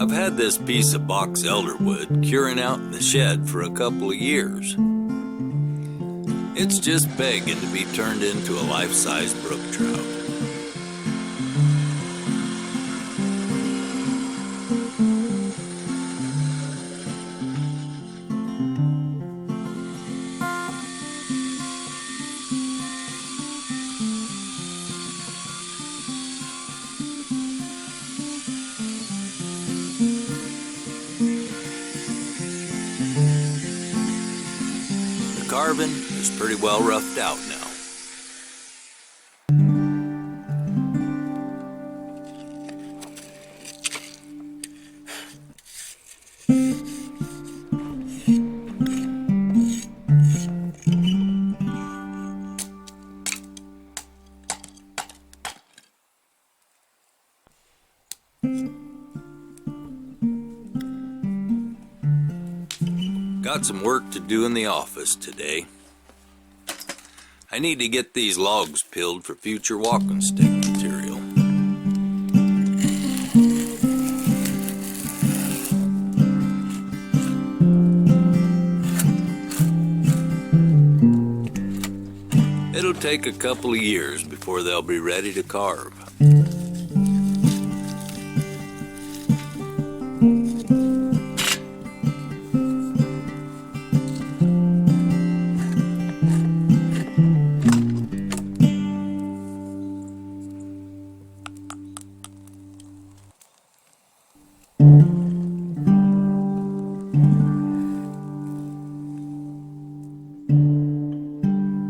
I've had this piece of box elderwood curing out in the shed for a couple of years. It's just begging to be turned into a life-size brook trout. The carving is pretty well roughed out now. Got some work to do in the office today. I need to get these logs peeled for future walking stick material. It'll take a couple of years before they'll be ready to carve.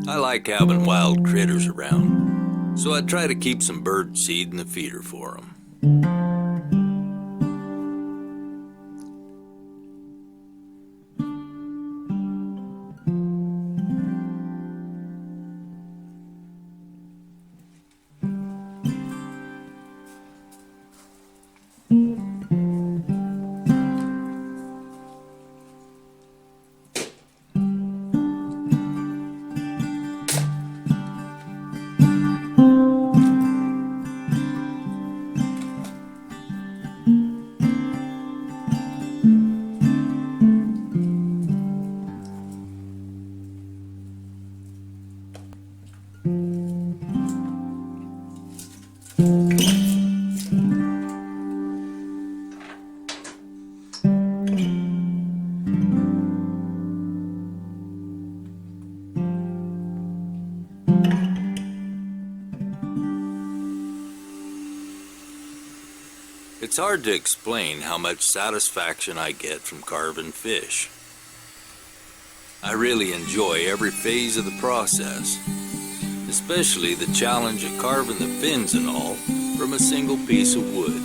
I like having wild critters around, so I try to keep some bird seed in the feeder for them. It's hard to explain how much satisfaction I get from carving fish. I really enjoy every phase of the process, especially the challenge of carving the fins and all from a single piece of wood.